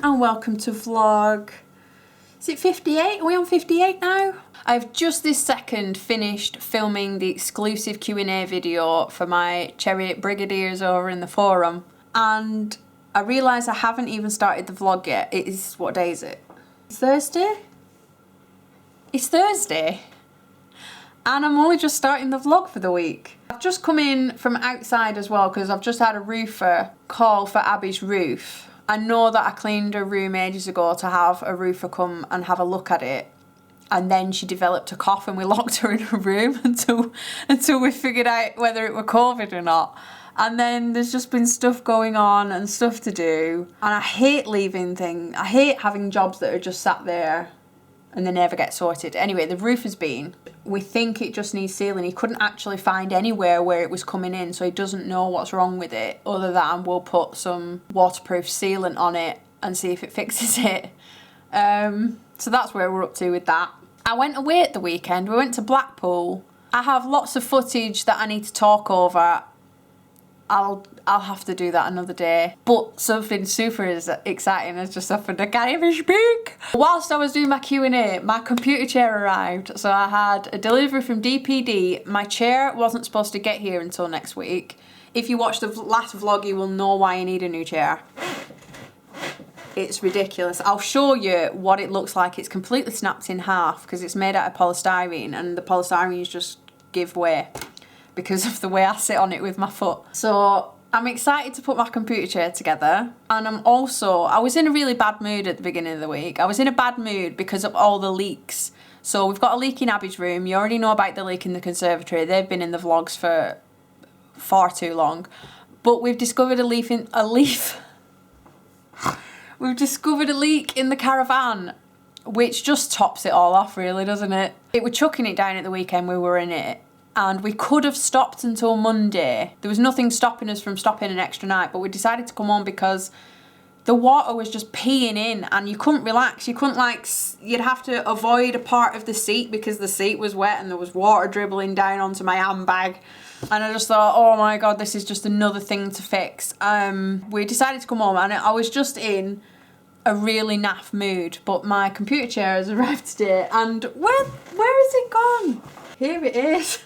and welcome to vlog, is it 58? Are we on 58 now? I've just this second finished filming the exclusive Q&A video for my Chariot Brigadiers over in the forum, and I realise I haven't even started the vlog yet. It is, what day is it? It's Thursday? It's Thursday. And I'm only just starting the vlog for the week. I've just come in from outside as well because I've just had a roofer call for Abby's roof. I know that I cleaned her room ages ago to have a roofer come and have a look at it. And then she developed a cough and we locked her in her room until we figured out whether it were COVID or not. And then there's just been stuff going on and stuff to do. And I hate leaving things. I hate having jobs that are just sat there and they never get sorted. Anyway, the roof has been. We think it just needs sealing. He couldn't actually find anywhere where it was coming in, so he doesn't know what's wrong with it, other than we'll put some waterproof sealant on it and see if it fixes it. So that's where we're up to with that. I went away at the weekend. We went to Blackpool. I have lots of footage that I need to talk over. I'll have to do that another day. But something super exciting has just happened. I can't even speak. Whilst I was doing my Q&A, my computer chair arrived. So I had a delivery from DPD. My chair wasn't supposed to get here until next week. If you watched the last vlog, you will know why I need a new chair. It's ridiculous. I'll show you what it looks like. It's completely snapped in half because it's made out of polystyrene, and the polystyrene's just give way because of the way I sit on it with my foot. So I'm excited to put my computer chair together, and I was in a really bad mood at the beginning of the week. I was in a bad mood because of all the leaks. So we've got a leak in Abby's room. You already know about the leak in the conservatory. They've been in the vlogs for far too long. But we've discovered We've discovered a leak in the caravan, which just tops it all off really, doesn't it? It was chucking it down at the weekend we were in it. And we could have stopped until Monday. There was nothing stopping us from stopping an extra night, but we decided to come home because the water was just peeing in and you couldn't relax. You couldn't you'd have to avoid a part of the seat because the seat was wet and there was water dribbling down onto my handbag. And I just thought, oh my God, this is just another thing to fix. We decided to come home and I was just in a really naff mood, but my computer chair has arrived today and where is it gone? Here it is.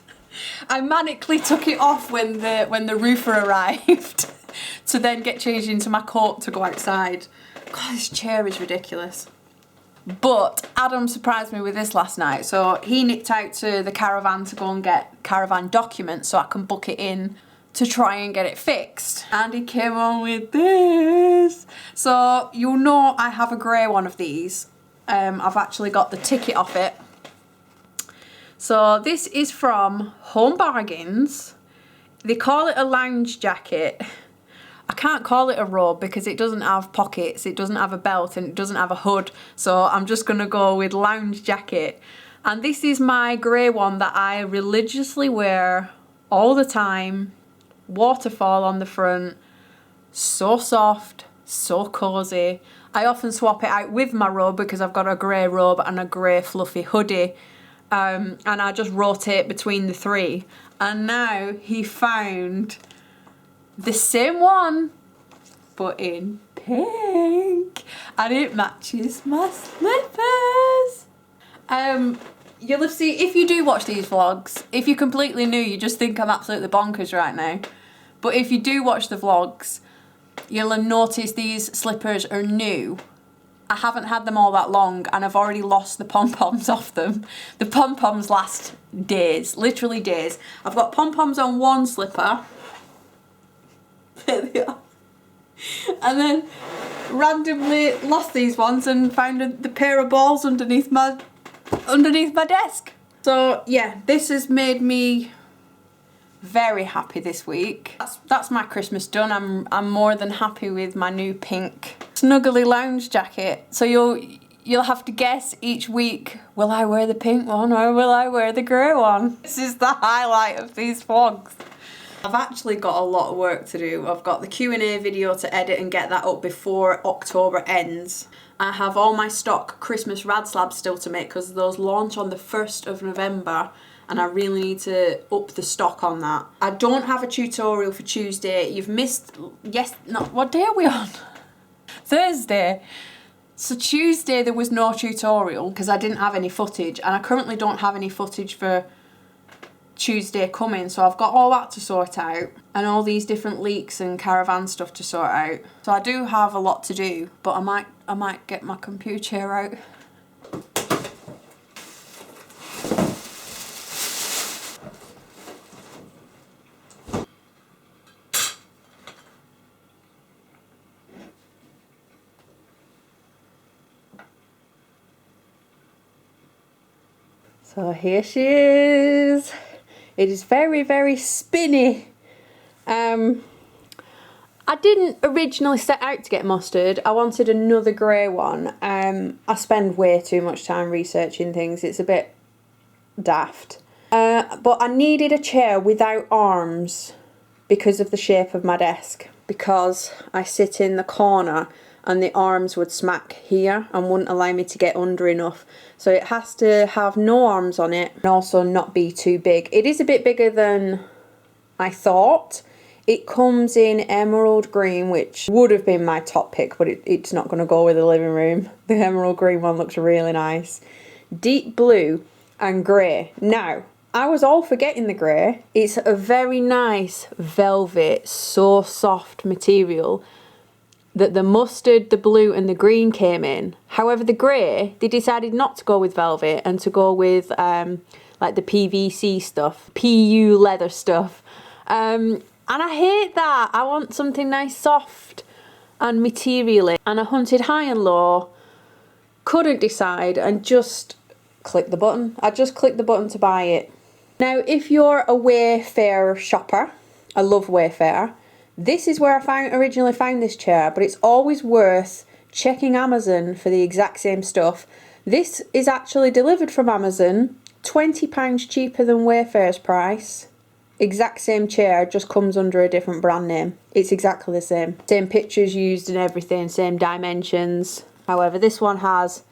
I manically took it off when the roofer arrived to then get changed into my coat to go outside. God, this chair is ridiculous. But Adam surprised me with this last night. So he nipped out to the caravan to go and get caravan documents so I can book it in to try and get it fixed. And he came on with this. So you'll know I have a grey one of these. I've actually got the ticket off it. So this is from Home Bargains. They call it a lounge jacket. I can't call it a robe because it doesn't have pockets, it doesn't have a belt, and it doesn't have a hood. So I'm just gonna go with lounge jacket. And this is my grey one that I religiously wear all the time. Waterfall on the front. So soft, so cozy. I often swap it out with my robe because I've got a grey robe and a grey fluffy hoodie. And I just rotate between the three. And now he found the same one, but in pink. And it matches my slippers. You'll have seen, if you do watch these vlogs, if you're completely new, you just think I'm absolutely bonkers right now. But if you do watch the vlogs, you'll have noticed these slippers are new. I haven't had them all that long and I've already lost the pom-poms off them. The pom-poms last days, literally days. I've got pom-poms on one slipper. There they are. And then randomly lost these ones and found the pair of balls underneath my desk. So yeah, this has made me very happy this week. That's my Christmas done. I'm more than happy with my new pink snuggly lounge jacket. So you'll have to guess each week, will I wear the pink one or will I wear the grey one? This is the highlight of these vlogs. I've actually got a lot of work to do. I've got the Q&A video to edit and get that up before October ends. I have all my stock Christmas Rad Slabs still to make because those launch on the 1st of November and I really need to up the stock on that. I don't have a tutorial for Tuesday. You've missed, what day are we on? Thursday. So Tuesday there was no tutorial because I didn't have any footage, and I currently don't have any footage for Tuesday coming, so I've got all that to sort out and all these different leaks and caravan stuff to sort out. So I do have a lot to do, but I might get my computer out. So here she is. It is very, very spinny. I didn't originally set out to get mustard. I wanted another grey one. I spend way too much time researching things. It's a bit daft. But I needed a chair without arms because of the shape of my desk. Because I sit in the corner and the arms would smack here and wouldn't allow me to get under enough. So it has to have no arms on it and also not be too big. It is a bit bigger than I thought. It comes in emerald green, which would have been my top pick, but it's not going to go with the living room. The emerald green one looks really nice. Deep blue and grey. Now, I was all for getting the grey. It's a very nice velvet, so soft material that the mustard, the blue and the green came in. However, the grey, they decided not to go with velvet and to go with like the PVC stuff, PU leather stuff. And I hate that. I want something nice, soft and materially. And I hunted high and low, couldn't decide, and just clicked the button. I just clicked the button to buy it. Now, if you're a Wayfair shopper, I love Wayfair. This is where I originally found this chair, but it's always worth checking Amazon for the exact same stuff. This is actually delivered from Amazon, £20 cheaper than Wayfair's price. Exact same chair, just comes under a different brand name. It's exactly the same. Same pictures used and everything, same dimensions. However, this one has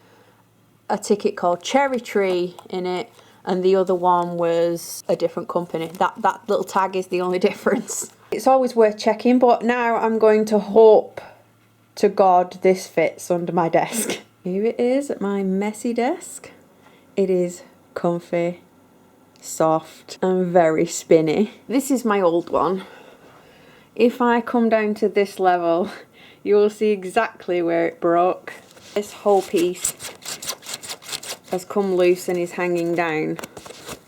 a ticket called Cherry Tree in it, and the other one was a different company. That little tag is the only difference. It's always worth checking, but now I'm going to hope to God this fits under my desk. Here it is at my messy desk. It is comfy, soft and very spinny. This is my old one. If I come down to this level, you will see exactly where it broke. This whole piece has come loose and is hanging down.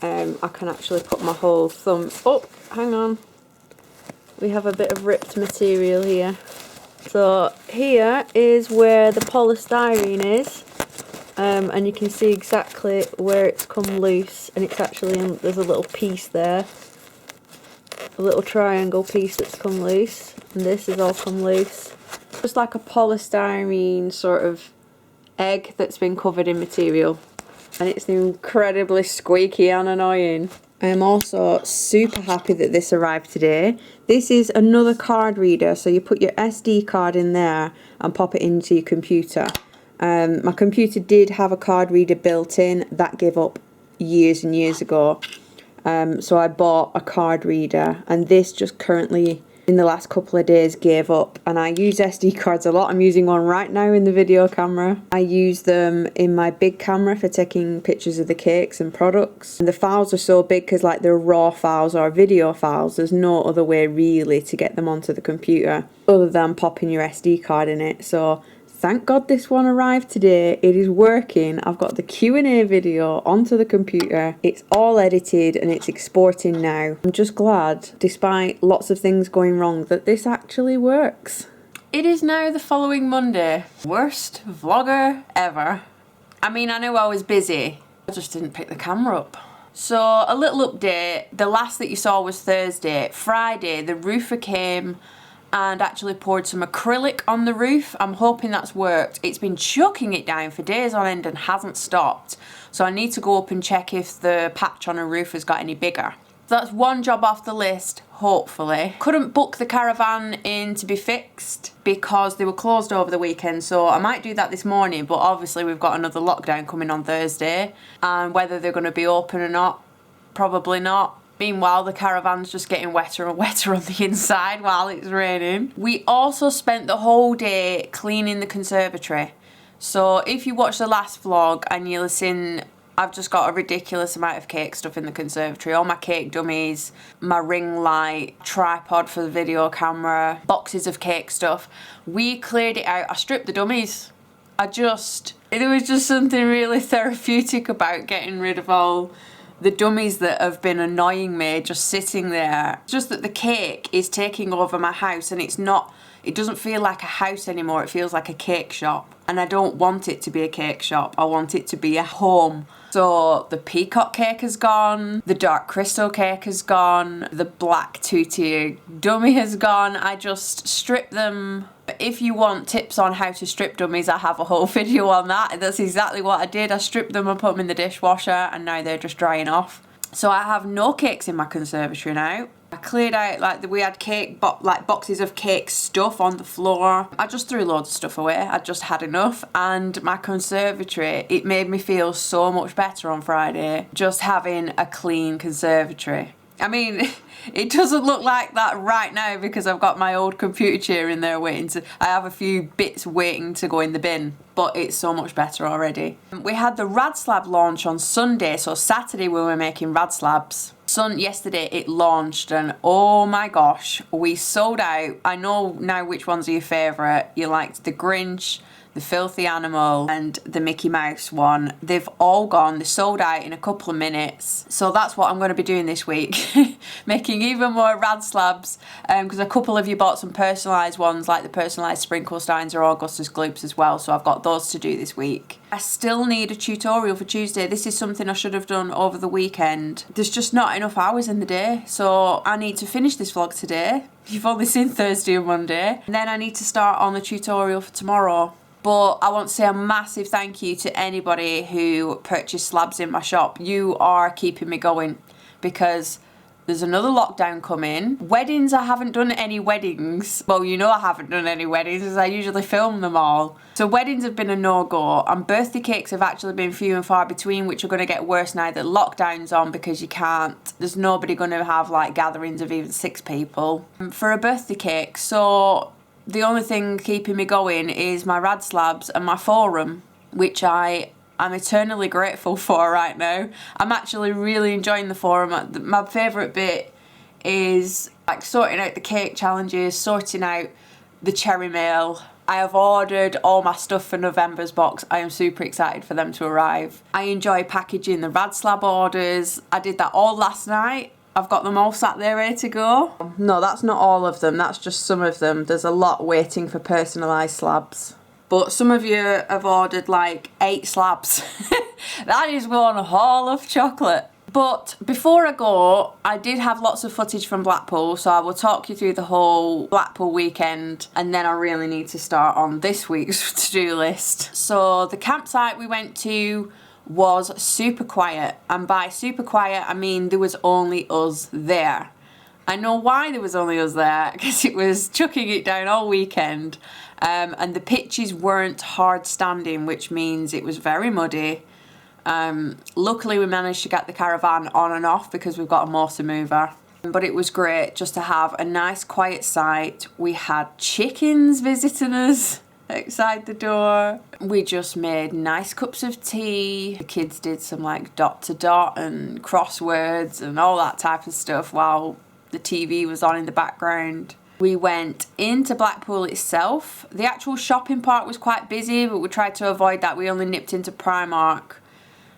I can actually put my whole thumb... Oh, hang on. We have a bit of ripped material here. So here is where the polystyrene is. And you can see exactly where it's come loose, and it's actually there's a little piece there, a little triangle piece that's come loose, and this has all come loose. Just like a polystyrene sort of egg that's been covered in material, and it's incredibly squeaky and annoying. I am also super happy that this arrived today. This is another card reader, so you put your SD card in there and pop it into your computer. My computer did have a card reader built in. That gave up years and years ago. So I bought a card reader, and this just currently in the last couple of days gave up. And I use SD cards a lot. I'm using one right now in the video camera. I use them in my big camera for taking pictures of the cakes and products. And the files are so big because like they're raw files or video files. There's no other way really to get them onto the computer other than popping your SD card in it. So thank God this one arrived today. It is working. I've got the Q&A video onto the computer. It's all edited and it's exporting now. I'm just glad, despite lots of things going wrong, that this actually works. It is now the following Monday. Worst vlogger ever. I mean, I knew I was busy. I just didn't pick the camera up. So, a little update. The last that you saw was Thursday. Friday, the roofer came and actually poured some acrylic on the roof. I'm hoping that's worked. It's been chucking it down for days on end and hasn't stopped. So I need to go up and check if the patch on a roof has got any bigger. So that's one job off the list, hopefully. Couldn't book the caravan in to be fixed because they were closed over the weekend, so I might do that this morning, but obviously we've got another lockdown coming on Thursday, and whether they're going to be open or not, probably not. Meanwhile, the caravan's just getting wetter and wetter on the inside while it's raining. We also spent the whole day cleaning the conservatory. So if you watch the last vlog and you'll have seen, I've just got a ridiculous amount of cake stuff in the conservatory. All my cake dummies, my ring light, tripod for the video camera, boxes of cake stuff. We cleared it out. I stripped the dummies. There was just something really therapeutic about getting rid of all the dummies that have been annoying me just sitting there. It's just that the cake is taking over my house, and it doesn't feel like a house anymore. It feels like a cake shop. And I don't want it to be a cake shop. I want it to be a home. So the peacock cake has gone, the dark crystal cake has gone, the black two-tier dummy has gone. I just stripped them. If you want tips on how to strip dummies, I have a whole video on that. That's exactly what I did. I stripped them and put them in the dishwasher, and now they're just drying off. So I have no cakes in my conservatory now. I cleared out, we had cake, boxes of cake stuff on the floor. I just threw loads of stuff away. I just had enough. And my conservatory, it made me feel so much better on Friday, just having a clean conservatory. I mean, it doesn't look like that right now because I've got my old computer chair in there I have a few bits waiting to go in the bin, but it's so much better already. We had the Rad Slab launch on Sunday, so Saturday we were making Rad Slabs. Yesterday it launched, and oh my gosh, we sold out. I know now which ones are your favourite. You liked the Grinch, the Filthy Animal, and the Mickey Mouse one. They've all gone. They sold out in a couple of minutes. So that's what I'm going to be doing this week. Making even more Rad Slabs, because a couple of you bought some personalised ones, like the personalised Sprinkle Steins or Augustus Gloops as well. So I've got those to do this week. I still need a tutorial for Tuesday. This is something I should have done over the weekend. There's just not enough hours in the day. So I need to finish this vlog today. You've only seen Thursday and Monday. And then I need to start on the tutorial for tomorrow. But I want to say a massive thank you to anybody who purchased slabs in my shop. You are keeping me going because there's another lockdown coming. Weddings, I haven't done any weddings. Well, you know I haven't done any weddings because I usually film them all. So weddings have been a no-go, and birthday cakes have actually been few and far between, which are going to get worse now that lockdown's on because there's nobody going to have gatherings of even 6 people for a birthday cake. So the only thing keeping me going is my Rad Slabs and my forum, which I'm eternally grateful for right now. I'm actually really enjoying the forum. My favourite bit is sorting out the cake challenges, sorting out the cherry mail. I have ordered all my stuff for November's box. I am super excited for them to arrive. I enjoy packaging the Rad Slab orders. I did that all last night. I've got them all sat there ready to go. No, that's not all of them. That's just some of them. There's a lot waiting for personalised slabs. But some of you have ordered 8 slabs. That is one haul of chocolate. But before I go, I did have lots of footage from Blackpool, so I will talk you through the whole Blackpool weekend, and then I really need to start on this week's to-do list. So the campsite we went to was super quiet, and by super quiet I mean there was only us there. I know why there was only us there, because it was chucking it down all weekend, and the pitches weren't hard standing, which means it was very muddy. Luckily we managed to get the caravan on and off because we've got a motor mover. But it was great just to have a nice quiet site. We had chickens visiting us outside the door. We just made nice cups of tea. The kids did some dot to dot and crosswords and all that type of stuff while the TV was on in the background. We went into Blackpool itself. The actual shopping part was quite busy, but we tried to avoid that. We only nipped into Primark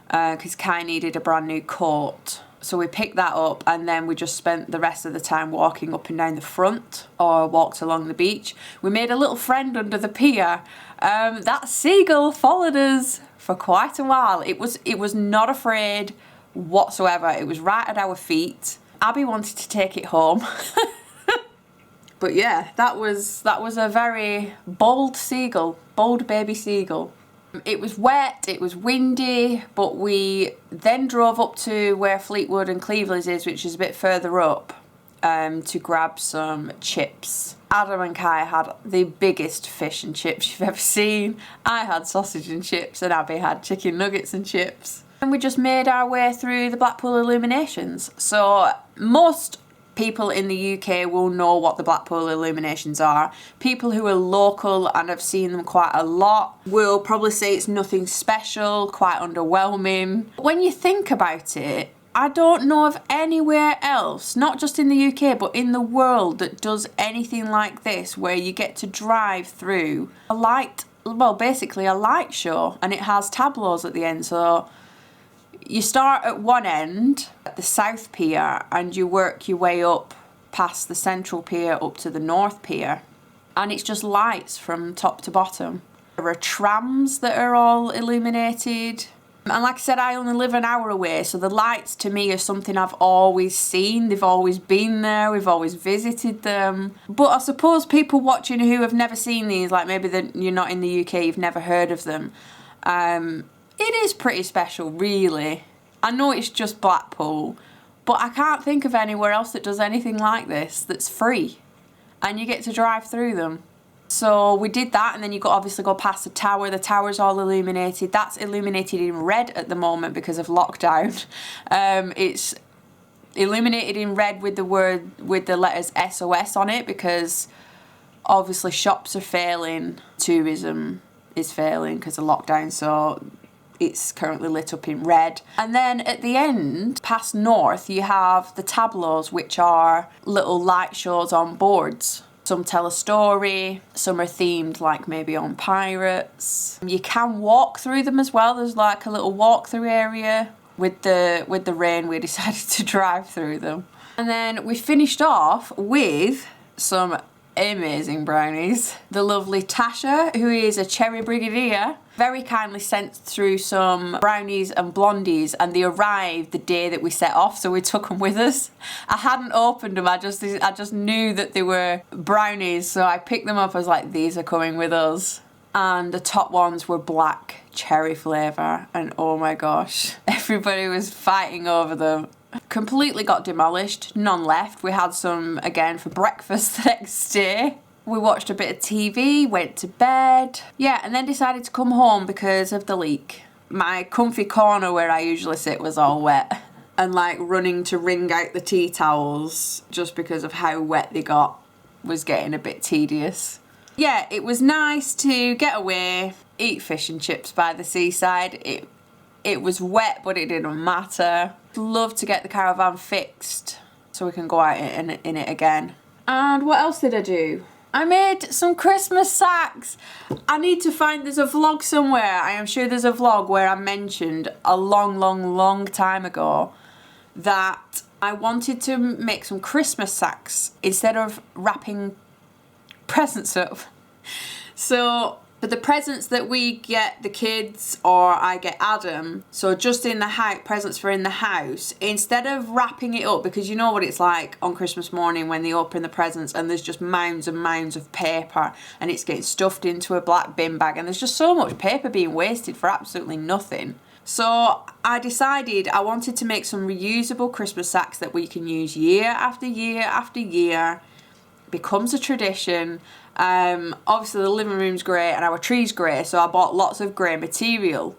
because Kai needed a brand new coat. So we picked that up, and then we just spent the rest of the time walking up and down the front or walked along the beach. We made a little friend under the pier. That seagull followed us for quite a while. It was not afraid whatsoever. It was right at our feet. Abby wanted to take it home. But yeah, that was a very bold seagull, bold baby seagull. It was wet, it was windy, but we then drove up to where Fleetwood and Cleveland's is, which is a bit further up, to grab some chips. Adam and Kai had the biggest fish and chips you've ever seen. I had sausage and chips, and Abby had chicken nuggets and chips. And we just made our way through the Blackpool Illuminations. So most people in the UK will know what the Blackpool Illuminations are. People who are local and have seen them quite a lot will probably say it's nothing special, quite underwhelming. When you think about it, I don't know of anywhere else, not just in the UK, but in the world, that does anything like this, where you get to drive through a light, well, basically a light show, and it has tableaus at the end. So you start at one end, at the South Pier, and you work your way up past the Central Pier up to the North Pier. And it's just lights from top to bottom. There are trams that are all illuminated. And like I said, I only live an hour away, so the lights to me are something I've always seen. They've always been there, we've always visited them. But I suppose people watching who have never seen these, like maybe you're not in the UK, you've never heard of them, it is pretty special, really. I know it's just Blackpool, but I can't think of anywhere else that does anything like this that's free. And you get to drive through them. So we did that, and then you obviously go past the tower. The tower's all illuminated. That's illuminated in red at the moment because of lockdown. It's illuminated in red with the letters SOS on it, because obviously shops are failing, tourism is failing because of lockdown, so it's currently lit up in red. And then at the end, past north, you have the tableaus, which are little light shows on boards. Some tell a story, some are themed like maybe on pirates. You can walk through them as well. There's like a little walk-through area. With the rain, we decided to drive through them. And then we finished off with some amazing brownies. The lovely Tasha, who is a cherry brigadier, very kindly sent through some brownies and blondies, and they arrived the day that we set off, so we took them with us. I hadn't opened them, I just knew that they were brownies, so I picked them up. I was like, these are coming with us. And the top ones were black cherry flavour, and oh my gosh, everybody was fighting over them. Completely got demolished, none left. We had some again for breakfast the next day. We watched a bit of TV, went to bed. Yeah, and then decided to come home because of the leak. My comfy corner where I usually sit was all wet, and like running to wring out the tea towels just because of how wet they got was getting a bit tedious. Yeah, it was nice to get away, eat fish and chips by the seaside. It was wet, but it didn't matter. Love to get the caravan fixed so we can go out in it again. And what else did I do? I made some Christmas sacks. I need to find, there's a vlog somewhere. I am sure there's a vlog where I mentioned a long time ago that I wanted to make some Christmas sacks instead of wrapping presents up. So for the presents that we get the kids, or I get Adam, so just in the house, presents for in the house, instead of wrapping it up, because you know what it's like on Christmas morning when they open the presents and there's just mounds and mounds of paper and it's getting stuffed into a black bin bag, and there's just so much paper being wasted for absolutely nothing. So I decided I wanted to make some reusable Christmas sacks that we can use year after year after year. It becomes a tradition. Obviously the living room's grey and our tree's grey, so I bought lots of grey material.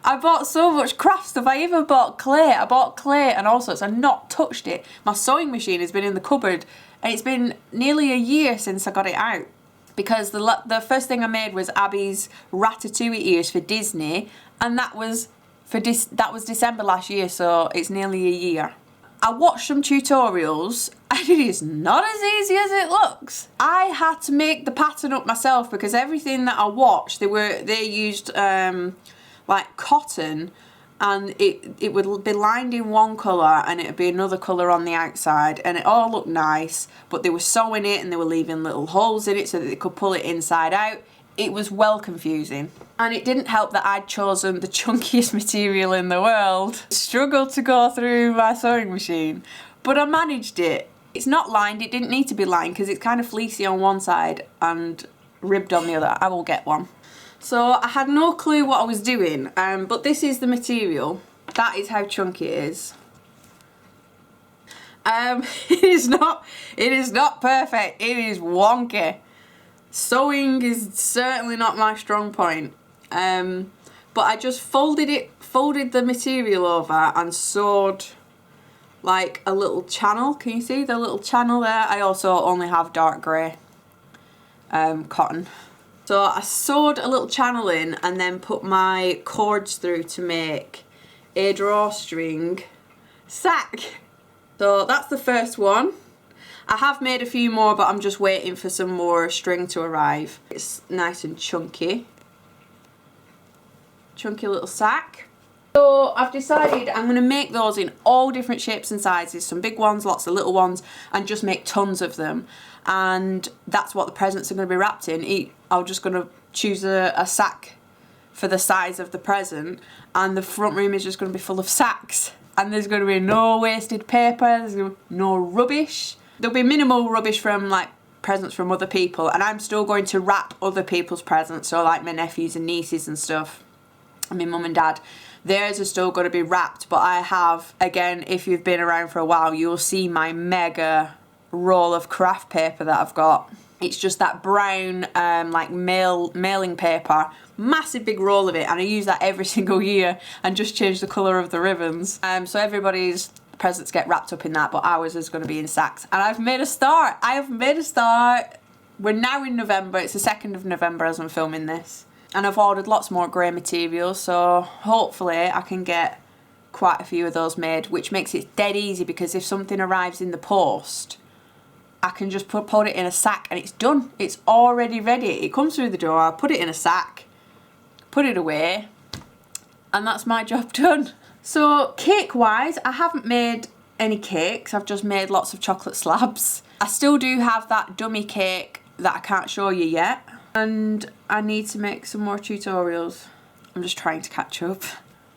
I bought so much craft stuff. I even bought clay. I bought clay and all sorts. I've not touched it. My sewing machine has been in the cupboard, and it's been nearly a year since I got it out, because the first thing I made was Abby's Ratatouille ears for Disney, and that was December last year, so it's nearly a year. I watched some tutorials and it is not as easy as it looks. I had to make the pattern up myself because everything that I watched, they used like cotton, and it would be lined in one colour and it would be another colour on the outside, and it all looked nice, but they were sewing it and they were leaving little holes in it so that they could pull it inside out. It was well confusing. And it didn't help that I'd chosen the chunkiest material in the world. Struggled to go through my sewing machine, but I managed it. It's not lined, it didn't need to be lined because it's kind of fleecy on one side and ribbed on the other. I will get one. So I had no clue what I was doing, but this is the material. That is how chunky it is. It is not perfect, it is wonky. Sewing is certainly not my strong point, but but I just folded the material over and sewed like a little channel. Can you see the little channel there? I also only have dark grey cotton. So I sewed a little channel in and then put my cords through to make a drawstring sack. So that's the first one. I have made a few more, but I'm just waiting for some more string to arrive. It's nice and chunky. Chunky little sack. So I've decided I'm going to make those in all different shapes and sizes. Some big ones, lots of little ones, and just make tons of them. And that's what the presents are going to be wrapped in. I'm just going to choose a sack for the size of the present, and the front room is just going to be full of sacks. And there's going to be no wasted paper, there's going to be no rubbish. There'll be minimal rubbish from like presents from other people, and I'm still going to wrap other people's presents, so like my nephews and nieces and stuff, and my mum and dad. Theirs are still going to be wrapped, but I have, again, if you've been around for a while, you'll see my mega roll of craft paper that I've got. It's just that brown like mailing paper, massive big roll of it, and I use that every single year and just change the colour of the ribbons. So everybody's presents get wrapped up in that, but ours is going to be in sacks. And I've made a start. We're now in November. It's the 2nd of November as I'm filming this. And I've ordered lots more grey materials, so hopefully I can get quite a few of those made, which makes it dead easy, because if something arrives in the post, I can just put it in a sack and it's done. It's already ready. It comes through the door, I put it in a sack, put it away, and that's my job done. So cake wise, I haven't made any cakes. I've just made lots of chocolate slabs. I still do have that dummy cake that I can't show you yet. And I need to make some more tutorials. I'm just trying to catch up.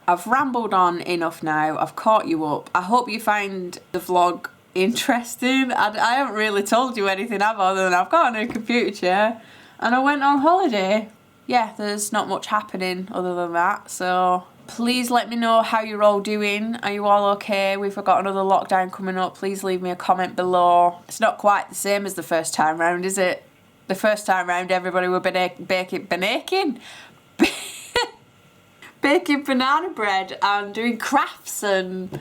I've rambled on enough now. I've caught you up. I hope you find the vlog interesting. I haven't really told you anything, have I, other than I've got a new computer chair and I went on holiday. Yeah, there's not much happening other than that. So please let me know how you're all doing. Are you all okay? We've got another lockdown coming up. Please leave me a comment below. It's not quite the same as the first time round, is it? The first time round, everybody were baking banana bread and doing crafts, and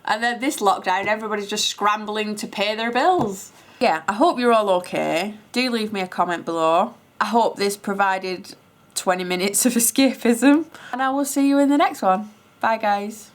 then this lockdown, everybody's just scrambling to pay their bills. Yeah, I hope you're all okay. Do leave me a comment below. I hope this provided 20 minutes of escapism, and I will see you in the next one. Bye, guys.